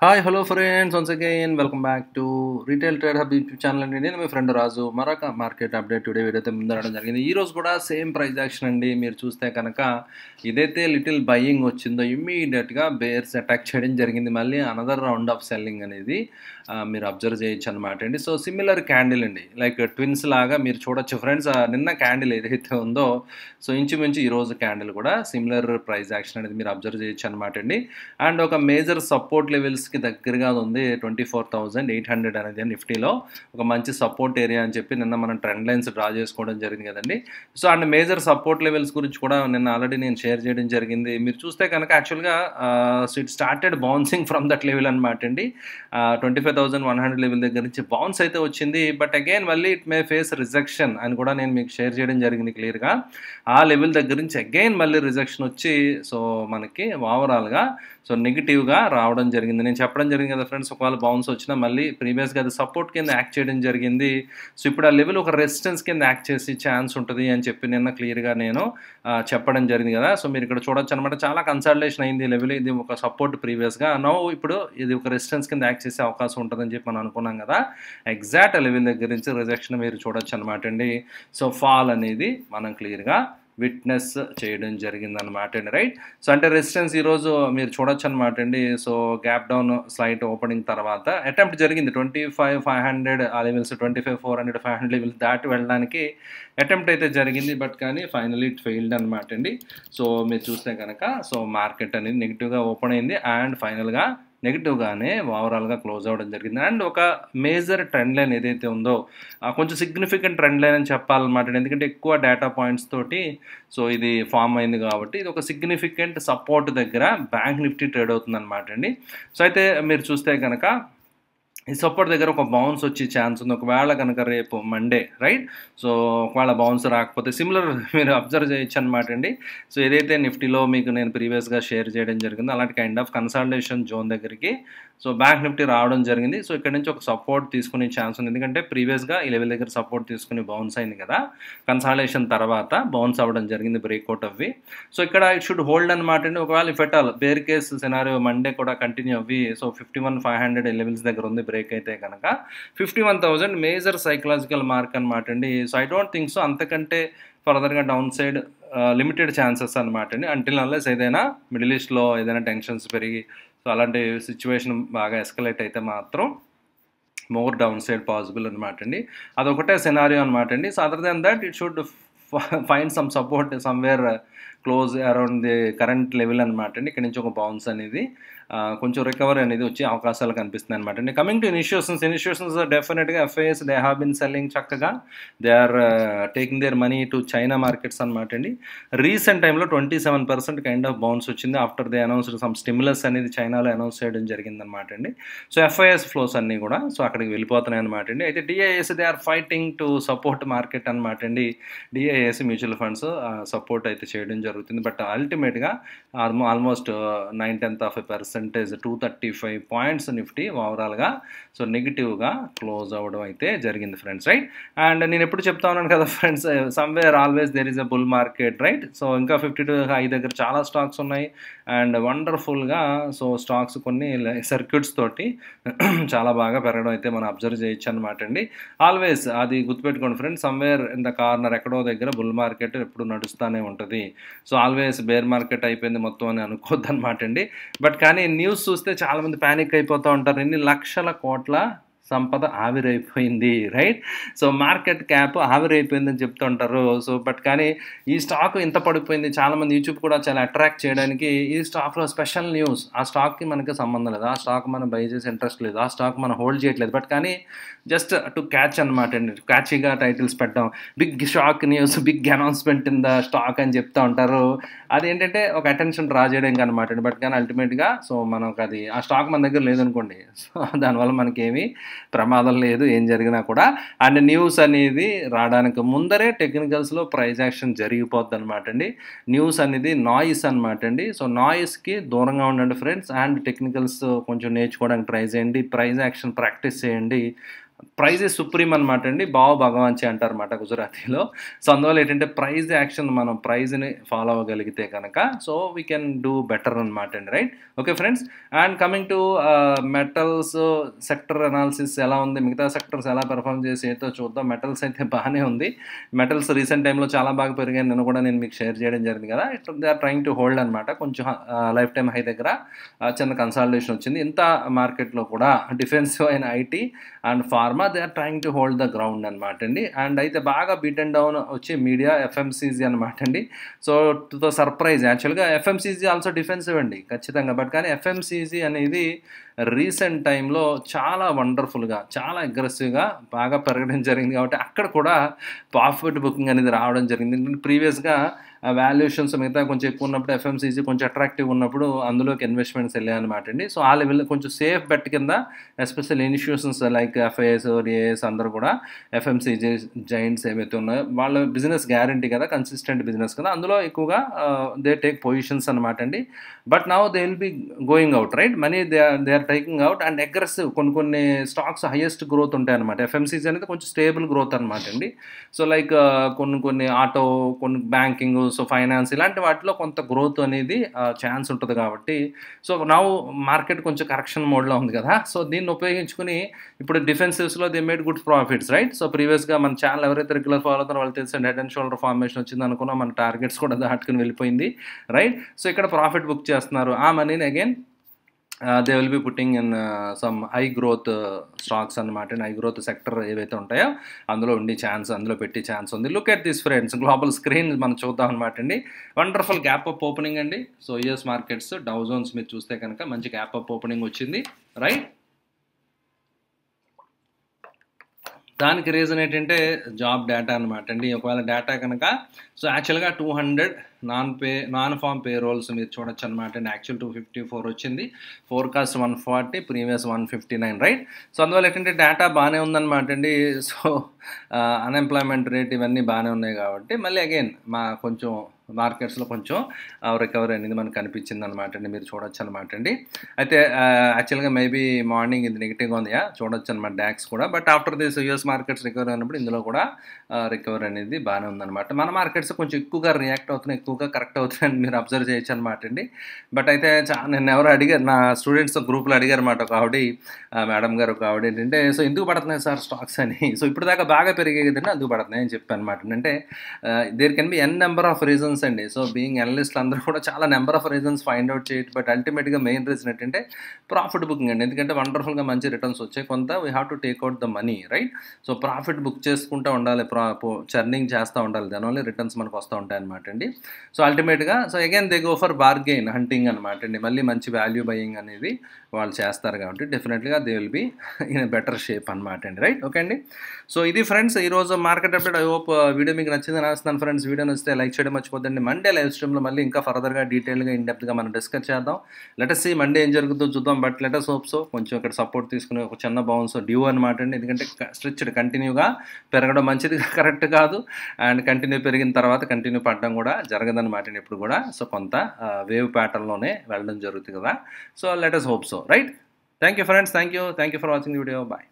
Hi hello friends once again welcome back to retail trade hub YouTube channel అండి. నేను మీ friend రాజు. మరొక market update today వీడియోతో ముందరడం జరిగింది. ఈ రోజు కూడా సేమ్ ప్రైస్ యాక్షన్ అండి. మీరు చూస్తే కనుక ఇదైతే లిటిల్ బయింగ్ వచ్చిందో ఇమ్మీడియట్గా బేర్స్ అటాక్ చేయడం జరిగింది. మళ్ళీ అనదర్ రౌండ్ ఆఫ్ సెల్లింగ్ అనేది మీరు అబ్జర్వ్ చేయొచ్చు అనమాట అండి. సో సిమిలర్ క్యాండిల్ అండి, లైక్ ట్విన్స్ లాగా మీరు చూడొచ్చు ఫ్రెండ్స్. నిన్న క్యాండిల్ ఏదైతే ఉందో సో ఇంచుమించు ఈరోజు క్యాండిల్ కూడా సిమిలర్ ప్రైస్ యాక్షన్ అనేది మీరు అబ్జర్వ్ చేయొచ్చు అనమాట అండి. అండ్ ఒక మేజర్ సపోర్ట్ లెవెల్స్కి దగ్గరగా ఉంది 24,800 అనేది నిఫ్టీలో ఒక మంచి సపోర్ట్ ఏరియా అని చెప్పి నిన్న మనం ట్రెండ్ లైన్స్ డ్రా చేసుకోవడం జరిగింది కదండి. So and major support levels గురించి కూడా నిన్న ఆల్రెడీ నేను షేర్ చేయడం జరిగింది. మీరు చూస్తే కనుక యాక్చువల్గా it started bouncing from that level అనమాట అండి. 25,100 లెవెల్ దగ్గర నుంచి బౌన్స్ అయితే వచ్చింది. బట్ అగైన్ మళ్ళీ ఇట్ మే ఫేస్ రిజెక్షన్ అని కూడా నేను మీకు షేర్ చేయడం జరిగింది క్లియర్గా. ఆ లెవెల్ దగ్గర నుంచి అగైన్ మళ్ళీ రిజెక్షన్ వచ్చి సో మనకి ఓవరాల్గా సో నెగిటివ్గా రావడం జరిగింది. నేను చెప్పడం జరిగింది కదా ఫ్రెండ్స్, ఒకవేళ బౌన్స్ వచ్చినా మళ్ళీ ప్రీవియస్గా అది సపోర్ట్ కింద యాక్ట్ చేయడం జరిగింది. సో ఇప్పుడు ఆ లెవెల్ ఒక రెసిస్టెన్స్ కింద యాక్ట్ చేసి ఛాన్స్ ఉంటుంది అని చెప్పి నిన్న క్లియర్గా నేను చెప్పడం జరిగింది కదా. సో మీరు ఇక్కడ చూడొచ్చు అనమాట, చాలా కన్సల్టేషన్ అయింది ఈ లెవెల్. ఇది ఒక సపోర్ట్ ప్రీవియస్గా, నో ఇప్పుడు ఇది ఒక రెసిస్టెన్స్ కింద యాక్ట్ చేసే అవకాశం ఉంటుందని చెప్పి మనం అనుకున్నాం కదా. ఎగ్జాక్ట్ ఆ లెవెల్ దగ్గర నుంచి రిజెక్షన్ మీరు చూడొచ్చు అనమాట అండి. సో ఫాల్ అనేది మనం క్లియర్గా విట్నెస్ చేయడం జరిగిందనమాట అండి, రైట్. సో అంటే రెసిస్టెన్స్ ఈరోజు మీరు చూడొచ్చు అనమాట అండి. So gap down slight opening తర్వాత అటెంప్ట్ జరిగింది 25,500 ఆ లెవెల్స్, 25,400 500 లెవెల్స్ దాటి వెళ్ళడానికి అటెంప్ట్ అయితే జరిగింది. బట్ కానీ ఫైనలీ ఇట్ ఫెయిల్డ్ అనమాట అండి. సో మీరు చూస్తే కనుక సో మార్కెట్ అనేది నెగిటివ్గా ఓపెన్ అయింది అండ్ ఫైనల్గా నెగిటివ్గానే ఓవరాల్గా క్లోజ్ అవ్వడం జరిగింది. అండ్ ఒక మేజర్ ట్రెండ్ లైన్ ఏదైతే ఉందో కొంచెం సిగ్నిఫికెంట్ ట్రెండ్ లైన్ అని చెప్పాలన్నమాట. ఎందుకంటే ఎక్కువ డేటా పాయింట్స్ తోటి సో ఇది ఫామ్ అయింది కాబట్టి ఇది ఒక సిగ్నిఫికెంట్ సపోర్ట్ దగ్గర బ్యాంక్ నిఫ్టీ ట్రేడ్ అవుతుంది అనమాట అండి. సో అయితే మీరు చూస్తే కనుక ఈ సపోర్ట్ దగ్గర ఒక బౌన్స్ వచ్చే ఛాన్స్ ఉంది ఒకవేళ కనుక రేపు మండే, రైట్. సో ఒకవేళ బౌన్స్ రాకపోతే సిమిలర్ మీరు అబ్జర్వ్ చేయొచ్చు అనమాట అండి. సో ఏదైతే నిఫ్టీలో మీకు నేను ప్రీవియస్గా షేర్ చేయడం జరిగిందో అలాంటి కైండ్ ఆఫ్ కన్సల్టేషన్ జోన్ దగ్గరికి సో బ్యాంక్ నిఫ్టీ రావడం జరిగింది. సో ఇక్కడ నుంచి ఒక సపోర్ట్ తీసుకునే ఛాన్స్ ఉంది. ఎందుకంటే ప్రీవియస్గా ఈ లెవెల్ దగ్గర సపోర్ట్ తీసుకుని బౌన్స్ అయింది కదా, కన్సల్టేషన్ తర్వాత బౌన్స్ అవ్వడం జరిగింది, బ్రేక్అవుట్ అవ్వి. సో ఇక్కడ ఇట్ షుడ్ హోల్డ్ అనమాట అండి. ఒకవేళ if at all bear case scenario Monday కూడా కంటిన్యూ అవ్వి సో 51,500 లెవెల్స్ దగ్గర ఉంది బ్రేక్ అయితే కనుక 51,000 మేజర్ సైకలాజికల్ మార్క్ అనమాట అండి. So I don't think so అంతకంటే ఫర్దర్గా డౌన్ సైడ్ లిమిటెడ్ ఛాన్సెస్ అనమాట అండి. అంటిల్ అన్లెస్ ఏదైనా మిడిల్ ఈస్ట్లో ఏదైనా టెన్షన్స్ పెరిగి సో అలాంటి సిచ్యువేషన్ బాగా ఎస్కలేట్ అయితే మాత్రం మోర్ డౌన్ సైడ్ పాసిబుల్ అనమాట అండి. అదొకటే సినారియో అనమాట అండి. So other than that it should find some support somewhere close around the current level అనమాట అండి. ఇక్కడ నుంచి ఒక బౌన్స్ అనేది కొంచెం రికవరీ అనేది వచ్చే అవకాశాలు కనిపిస్తుంది అనమాట అండి. కమింగ్ టు ఇనిషియేషన్స్ డెఫినెట్గా FIs they have been selling చక్కగా. They are taking their money to China markets అనమాట అండి. రీసెంట్ టైంలో 27% కైండ్ ఆఫ్ బౌన్స్ వచ్చింది after they announced some stimulus అనేది చైనాలో అనౌన్స్ చేయడం జరిగింది అనమాట అండి. సో ఎఫ్ఐఎస్ ఫ్లోస్ అన్నీ కూడా సో అక్కడికి వెళ్ళిపోతున్నాయి అనమాట అండి. అయితే DIs they are fighting to support market అనమాట అండి. డిఐఎస్ మ్యూచువల్ ఫండ్స్ సపోర్ట్ అయితే చేయడం జరుగుతుంది. బట్ అల్టిమేట్గా ఆల్మోస్ట్ 9/10% 235 పాయింట్స్ నిఫ్టీ ఓవరాల్గా సో నెగిటివ్గా క్లోజ్ అవ్వడం అయితే జరిగింది ఫ్రెండ్స్, రైట్. అండ్ నేను ఎప్పుడు చెప్తా ఉన్నాను కదా friends, somewhere always there is a bull market, right. So ఇంకా 52 హై దగ్గర చాలా స్టాక్స్ ఉన్నాయి అండ్ వండర్ఫుల్గా సో స్టాక్స్ కొన్ని సర్క్యూట్స్ తోటి చాలా బాగా పెరగడం అయితే మనం అబ్జర్వ్ చేయొచ్చు అనమాట అండి. ఆల్వేస్ అది గుర్తుపెట్టుకోండి friends, somewhere in the corner ఎక్కడో దగ్గర బుల్ మార్కెట్ ఎప్పుడు నడుస్తూనే ఉంటుంది. సో ఆల్వేస్ బేర్ మార్కెట్ అయిపోయింది మొత్తం అని అనుకోవద్దు అనమాట అండి. బట్ కానీ న్యూస్ చూస్తే చాలామంది ప్యానిక్ అయిపోతూ ఉంటారు. ఎన్ని లక్షల కోట్ల సంపద ఆవిరైపోయింది, రైట్. సో మార్కెట్ క్యాప్ ఆవిరైపోయిందని చెప్తూ ఉంటారు. సో బట్ కానీ ఈ స్టాక్ ఇంత పడిపోయింది, చాలామంది యూట్యూబ్ కూడా చాలా అట్రాక్ట్ చేయడానికి ఈ స్టాక్లో స్పెషల్ న్యూస్, ఆ స్టాక్కి మనకి సంబంధం లేదు, ఆ స్టాక్ మనం బై చేసే ఇంట్రెస్ట్ లేదు, ఆ స్టాక్ మనం హోల్డ్ చేయట్లేదు. బట్ కానీ జస్ట్ టు క్యాచ్ అనమాట అండి, క్యాచీగా టైటిల్స్ పెట్టడం, big shock news, big announcement in the stock అని చెప్తూ ఉంటారు. అదేంటంటే ఒక అటెన్షన్ డ్రా చేయడానికి అనమాట అండి. బట్ కానీ అల్టిమేట్గా సో మనకు అది ఆ స్టాక్ మన దగ్గర లేదనుకోండి, సో దానివల్ల మనకేమీ ప్రమాదం లేదు ఏం జరిగినా కూడా. అండ్ న్యూస్ అనేది రావడానికి ముందరే టెక్నికల్స్లో ప్రైస్ యాక్షన్ జరిగిపోద్ది అనమాట అండి. న్యూస్ అనేది నాయిస్ అనమాట అండి. సో నాయిస్కి దూరంగా ఉండండి ఫ్రెండ్స్. అండ్ టెక్నికల్స్ కొంచెం నేర్చుకోవడానికి ట్రై చేయండి, ప్రైస్ యాక్షన్ ప్రాక్టీస్ చేయండి. ప్రైజ్ ఈజ్ సుప్రీం అనమాట అండి. భావ్ భగవాన్‌చి అంటారన్నమాట గుజరాతీలో. సో, అందువల్ల ఏంటంటే ప్రైజ్ యాక్షన్ మనం ప్రైజ్‌ని ఫాలో అవ్వగలిగితే కనుక so, we can do better అనమాట అండి. Right? Okay friends. And coming to metals sector analysis ఎలా ఉంది? మిగతా సెక్టర్స్ ఎలా పెర్ఫార్మ్ చేసాయో చూద్దాం. మెటల్స్ అయితే బానే ఉంది. మెటల్స్ రీసెంట్ టైమ్‌లో చాలా బాగా పెరిగాయి. నిన్న కూడా నేను మీకు షేర్ చేయడం జరిగింది కదా! They are trying to hold అనమాట. కొంచెం లైఫ్ టైమ్ హై దగ్గర చిన్న కన్సాలిడేషన్ వచ్చింది. ఇంత మార్కెట్‌లో కూడా డిఫెన్సివ్ అయిన IT and pharma they are trying to hold the ground అనమాట అండి. అండ్ అయితే బాగా బీట్ అండ్ డౌన్ వచ్చి మీడియా, ఎఫ్ఎంసీజీ అనమాట అండి. సో, టు ద సర్ప్రైజ్ యాక్చువల్‌గా ఎఫ్ఎంసీజీ ఆల్సో డిఫెన్సివ్ అండి ఖచ్చితంగా. బట్ కానీ ఎఫ్ఎంసీజీ అనేది రీసెంట్ టైంలో చాలా వండర్ఫుల్‌గా, చాలా అగ్రెసివ్‌గా బాగా పెరగడం జరిగింది కాబట్టి అక్కడ కూడా ప్రాఫిట్ బుకింగ్ అనేది రావడం జరిగింది. ఎందుకంటే ప్రీవియస్‌గా వాల్యుయేషన్స్ మిగతా కొంచెం ఎక్కువ ఉన్నప్పుడు ఎఫ్ఎంసీజీ కొంచెం అట్రాక్టివ్ ఉన్నప్పుడు అందులోకి ఇన్వెస్ట్మెంట్స్ వెళ్ళాయన్నమాట అండి. సో, ఆ లెవెల్ కొంచెం సేఫ్ బెట్ కింద ఎస్పెషల్ ఇన్స్టిట్యూషన్స్ లైక్ ఎఫ్ఐఎస్, ఏఎస్ అందరూ కూడా ఎఫ్ఎంసీజీ జైంట్స్ ఏవైతే ఉన్నాయో వాళ్ళ బిజినెస్ గ్యారంటీ కదా, కన్సిస్టెంట్ బిజినెస్ కదా, అందులో ఎక్కువగా దే టేక్ పొజిషన్స్ అనమాట అండి. But now they will be going out right money they are taking out and aggressive కొన్ని స్టాక్స్ హైయెస్ట్ గ్రోత్ ఉంటాయి అనమాట. ఎఫ్ఎంసీజీ అనేది కొంచెం స్టేబుల్ గ్రోత్ అనమాట అండి. సో, లైక్ కొన్ని ఆటో, కొన్ని బ్యాంకింగ్, సో ఫైనాన్స్ ఇలాంటి వాటిలో కొంత గ్రోత్ అనేది ఛాన్స్ ఉంటుంది కాబట్టి సో నౌ మార్కెట్ కొంచెం కరెక్షన్ మోడ్లో ఉంది కదా. సో, దీన్ని ఉపయోగించుకుని ఇప్పుడు డిఫెన్సివ్స్లో they made good profits right. So, ప్రీవియస్గా మన ఛానల్ ఎవరైతే రెగ్యులర్ ఫాలో అవుతారో వాళ్ళు తెలిసిన హెడ్ అండ్ షోల్డర్ ఫార్మేషన్ వచ్చింది అనుకున్నాం, మన టార్గెట్స్ కూడా దాటుకుని వెళ్ళిపోయింది రైట్. సో, ఇక్కడ ప్రాఫిట్ బుక్ చేస్తున్నారు. ఆ మనీని again they will be putting in some high growth stocks అనమాట. హై గ్రోత్ సెక్టర్ ఏవైతే ఉంటాయో అందులో ఉండి ఛాన్స్, అందులో పెట్టి ఛాన్స్ ఉంది. Look at this friends, global screen మనం చూద్దాం అనమాట అండి. వండర్ఫుల్ గ్యాప్ అప్ ఓపెనింగ్ అండి. So, US markets Dow Jones మీరు చూస్తే కనుక మంచి గ్యాప్ అప్ ఓపెనింగ్ వచ్చింది రైట్. దానికి రీజన్ ఏంటంటే జాబ్ డేటా అనమాట అండి. ఒకవేళ డేటా కనుక సో యాక్చువల్గా 200 నాన్ ఫామ్ పే రోల్స్ మీరు చూడొచ్చు అనమాట అండి. యాక్చువల్ 254 వచ్చింది, ఫోర్కాస్ట్ 140, ప్రీవియస్ 159 రైట్. సో, అందువల్ల ఏంటంటే డేటా బాగానే ఉందన్నమాట అండి. సో, అన్ఎంప్లాయ్మెంట్ రేట్ ఇవన్నీ బాగానే ఉన్నాయి కాబట్టి మళ్ళీ అగైన్ కొంచెం మార్కెట్స్లో కొంచెం రికవరీ అనేది మనకు కనిపించింది అనమాట అండి. మీరు చూడొచ్చు అనమాట అండి. అయితే యాక్చువల్గా మేబీ మార్నింగ్ ఇది నెగిటివ్గా ఉంది చూడొచ్చు అనమాట డాక్స్ కూడా. But after this US markets recovery అయినప్పుడు ఇందులో కూడా రికవరీ అనేది బాగానే ఉందన్నమాట. మన మార్కెట్స్ కొంచెం ఎక్కువగా రియాక్ట్ అవుతున్నాయి, ఎక్కువగా కరెక్ట్ అవుతున్నాయని మీరు అబ్జర్వ్ చేయొచ్చు అనమాట అండి. బట్ అయితే నేను ఎవరు అడిగారు, నా స్టూడెంట్స్ గ్రూప్లో అడిగారు అనమాట. ఒక ఆవిడ మేడం గారు ఒక ఆవిడ ఏంటంటే సో ఎందుకు పడుతున్నాయి సార్ స్టాక్స్ అని. సో, ఇప్పుడు దాకా బాగా పెరిగే కదండి అందుకు పడుతున్నాయి అని చెప్పాను అనమాట. అంటే there can be n number of reasons అండి. సో, బీయింగ్ అనలిస్ట్లు అందరూ కూడా చాలా number of reasons find out చేయొచ్చు. బట్ అల్టిమేట్గా మెయిన్ రీజన్ ఏంటంటే ప్రాఫిట్ బుకింగ్ అండి. ఎందుకంటే వండర్ఫుల్గా మంచి రిటర్న్స్ వచ్చాయి, కొంత we have to take out the money right. So, profit book చేసుకుంటూ ఉండాలి, చర్నింగ్ చేస్తూ ఉండాలి, దానివల్ల రిటర్న్స్ మనకు వస్తూ ఉంటాయి అనమాట అండి. సో, అల్టిమేట్గా so again they go for bargain hunting అనమాట అండి. మళ్ళీ మంచి వాల్యూ బయింగ్ అనేది వాళ్ళు చేస్తారు కాబట్టి డెఫినెట్గా they will be in better shape అనమాట అండి రైట్. ఓకే అండి. సో, ఇది ఫ్రెండ్స్ ఈరోజు market update. I hope video మీకు నచ్చిందని ఆశిస్తున్నాను ఫ్రెండ్స్. వీడియో నచ్చితే లైక్ చేయడం మర్చిపోద్దండి. మండే లైవ్ స్ట్రీమ్లో మళ్ళీ ఇంకా ఫర్దర్గా డీటెయిల్గా ఇన్డెప్త్గా మనం డిస్కస్ చేద్దాం. లెటస్ సీ మండే ఏం జరుగుతుందో చూద్దాం. బట్ లెటస్ హోప్ సో కొంచెం ఇక్కడ సపోర్ట్ తీసుకుని ఒక చిన్న బౌన్స్ డ్యూ అనమాట అండి. ఎందుకంటే స్ట్రెచ్డ్ కంటిన్యూగా పెరగడం మంచిది కరెక్ట్ కాదు, అండ్ కంటిన్యూ పెరిగిన తర్వాత కంటిన్యూ పడడం కూడా జరగదనమాట అండి ఇప్పుడు కూడా. సో, కొంత వేవ్ ప్యాటర్న్లోనే వెళ్ళడం జరుగుతుంది కదా. So, let us hope so right. Thank you friends, thank you for watching the video. Bye.